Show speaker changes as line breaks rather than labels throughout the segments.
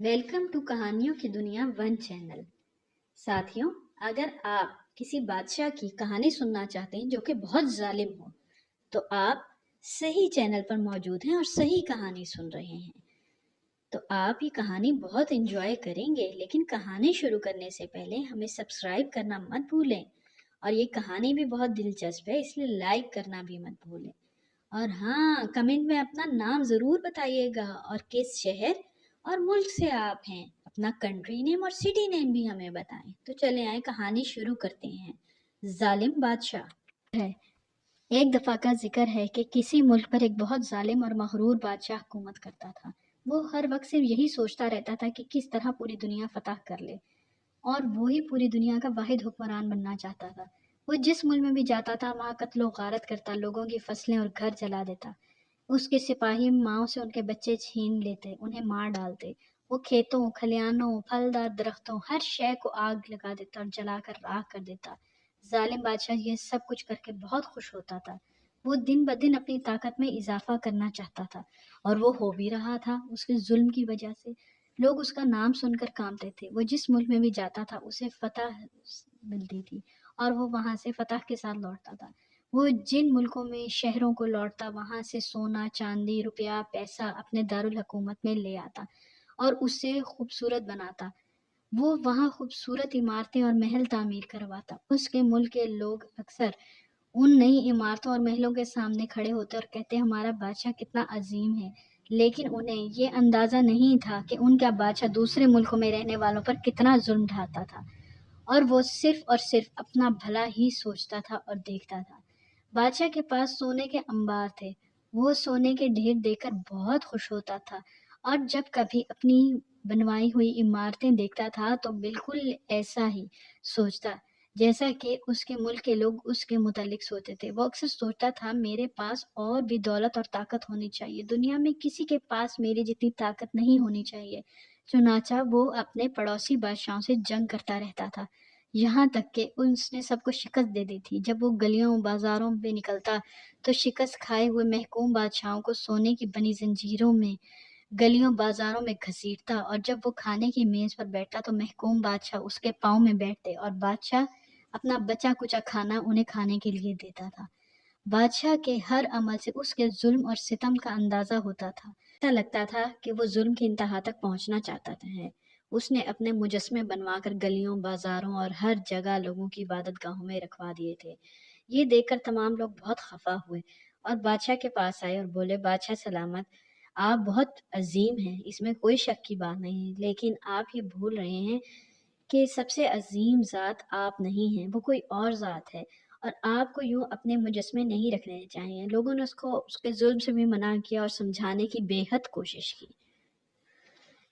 Welcome to कहानियों की दुनिया वन चैनल। साथियों, अगर आप किसी बादशाह की कहानी सुनना चाहते हैं जो कि बहुत जालिम हो, तो आप सही चैनल पर मौजूद हैं और सही कहानी सुन रहे हैं। तो आप ये कहानी बहुत एंजॉय करेंगे, लेकिन कहानी शुरू करने से पहले हमें सब्सक्राइब करना मत भूलें। और ये कहानी भी बहुत दिलचस्प है, इसलिए लाइक करना भी मत भूलें। और हाँ, कमेंट में अपना नाम ज़रूर बताइएगा और किस शहर और मुल्क से आप हैं। अपना कंट्री नेम और सिटी नेम भी हमें बताएं। तो चले आए, कहानी शुरू करते हैं। जालिम बादशाह है। एक दफ़ा का जिक्र है कि किसी मुल्क पर एक बहुत जालिम और मगरूर बादशाह हुकूमत करता था। वो हर वक्त सिर्फ यही सोचता रहता था कि किस तरह पूरी दुनिया फतह कर ले, और वो ही पूरी दुनिया का वाहिद हुक्मरान बनना चाहता था। वो जिस मुल्क में भी जाता था वहाँ कत्लो गारत करता, लोगों की फसलें और घर जला देता। उसके सिपाही माँओं से उनके बच्चे छीन लेते, उन्हें मार डालते। वो खेतों, खलियानों, फलदार दरख्तों, हर शय को आग लगा देता और जलाकर राख कर देता। जालिम बादशाह यह सब कुछ करके बहुत खुश होता था। वो दिन ब दिन अपनी ताकत में इजाफा करना चाहता था, और वो हो भी रहा था। उसके जुल्म की वजह से लोग उसका नाम सुनकर कांपते थे। वो जिस मुल्क में भी जाता था उसे फतह मिलती थी, और वो वहां से फतह के साथ लौटता था। वो जिन मुल्कों में शहरों को लौटता, वहां से सोना, चांदी, रुपया, पैसा अपने दारुल हुकूमत में ले आता और उससे खूबसूरत बनाता। वो वहाँ खूबसूरत इमारतें और महल तामीर करवाता। उसके मुल्क के लोग अक्सर उन नई इमारतों और महलों के सामने खड़े होते और कहते, हमारा बादशाह कितना अजीम है। लेकिन उन्हें ये अंदाज़ा नहीं था कि उनका बादशाह दूसरे मुल्कों में रहने वालों पर कितना जुल्म ढाता था, और वो सिर्फ और सिर्फ अपना भला ही सोचता था और देखता था। बादशाह के पास सोने के अंबार थे। वो सोने के ढेर देखकर बहुत खुश होता था, और जब कभी अपनी बनवाई हुई इमारतें देखता था तो बिल्कुल ऐसा ही सोचता जैसा कि उसके मुल्क के लोग उसके मुतालिक सोचते थे। वो अक्सर सोचता था, मेरे पास और भी दौलत और ताकत होनी चाहिए, दुनिया में किसी के पास मेरी जितनी ताकत नहीं होनी चाहिए। चुनाचा वो अपने पड़ोसी बादशाहों से जंग करता रहता था, यहाँ तक कि उसने सबको शिकस्त दे दी थी। जब वो गलियों बाजारों में निकलता तो शिकस्त खाए हुए महकूम बादशाहों को सोने की बनी जंजीरों में गलियों बाजारों में घसीटता, और जब वो खाने की मेज पर बैठता तो महकूम बादशाह उसके पाँव में बैठते और बादशाह अपना बचा कुचा खाना उन्हें खाने के लिए देता था। बादशाह के हर अमल से उसके जुल्म और सितम का अंदाजा होता था। ऐसा लगता था कि वो जुल्म की इंतहा तक पहुंचना चाहता है। उसने अपने मुजस्मे बनवाकर गलियों, बाजारों और हर जगह लोगों की इबादतगाहों में रखवा दिए थे। ये देखकर तमाम लोग बहुत खफा हुए और बादशाह के पास आए और बोले, बादशाह सलामत, आप बहुत अजीम हैं, इसमें कोई शक की बात नहीं, लेकिन आप ये भूल रहे हैं कि सबसे अजीम ज़ात आप नहीं हैं, वो कोई और ज़ात है, और आपको यूं अपने मुजस्मे नहीं रखने चाहिए। लोगों ने उसको उसके जुल्म से भी मना किया और समझाने की बेहद कोशिश की।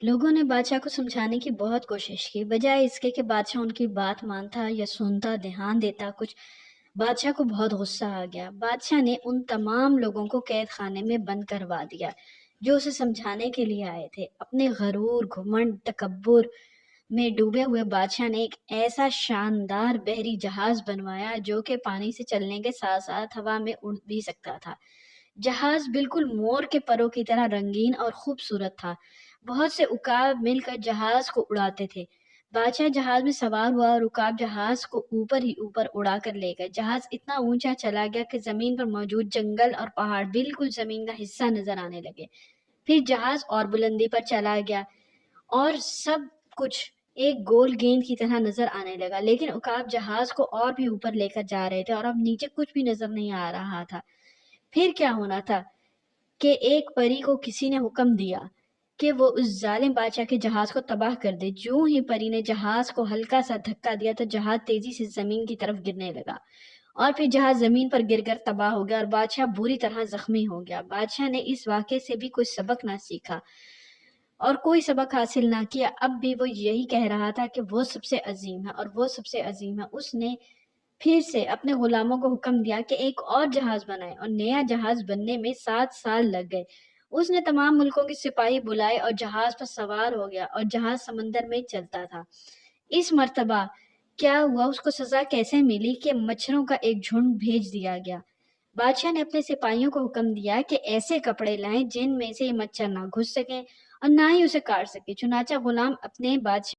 लोगों ने बादशाह को समझाने की बहुत कोशिश की, बजाय इसके कि बादशाह उनकी बात मानता या सुनता, ध्यान देता कुछ। बादशाह को बहुत गुस्सा आ गया। बादशाह ने उन तमाम लोगों को कैद खाने में बंद करवा दिया जो उसे समझाने के लिए आए थे। अपने गरूर, घुमंड, तकब्बुर में डूबे हुए बादशाह ने एक ऐसा शानदार बहरी जहाज बनवाया जो कि पानी से चलने के साथ साथ हवा में उड़ भी सकता था। जहाज बिल्कुल मोर के परों की तरह रंगीन और खूबसूरत था। बहुत से उकाब मिलकर जहाज को उड़ाते थे। बादशाह जहाज में सवार हुआ और उकाब जहाज को ऊपर ही ऊपर उड़ा कर ले गए। जहाज इतना ऊंचा चला गया कि जमीन पर मौजूद जंगल और पहाड़ बिल्कुल जमीन का हिस्सा नजर आने लगे। फिर जहाज और बुलंदी पर चला गया और सब कुछ एक गोल गेंद की तरह नजर आने लगा, लेकिन उकाब जहाज को और भी ऊपर लेकर जा रहे थे और अब नीचे कुछ भी नजर नहीं आ रहा था। फिर क्या होना था कि एक परी को किसी ने हुक्म दिया कि वो उस जालिम बादशाह के जहाज को तबाह कर दे। जो ही परी ने जहाज को हल्का सा धक्का दिया तो जहाज तेजी से जमीन की तरफ गिरने लगा, और फिर जहाज जमीन पर गिरकर तबाह हो गया और बादशाह बुरी तरह जख्मी हो गया। बादशाह ने इस वाक़े से भी कोई सबक ना सीखा और कोई सबक हासिल ना किया। अब भी वो यही कह रहा था कि वो सबसे अजीम है और वो सबसे अजीम है। उसने फिर से अपने गुलामों को हुक्म दिया कि एक और जहाज बनाए, और नया जहाज बनने में 7 साल लग गए। उसने तमाम मुल्कों के सिपाही बुलाए और जहाज पर सवार हो गया, और जहाज समंदर में चलता था। इस मर्तबा क्या हुआ, उसको सजा कैसे मिली कि मच्छरों का एक झुंड भेज दिया गया। बादशाह ने अपने सिपाहियों को हुक्म दिया कि ऐसे कपड़े लाएं जिनमें से ये मच्छर ना घुस सकें, اور نہ ہی اسے کاٹ سکے۔ چنانچہ غلام اپنے بادشاہ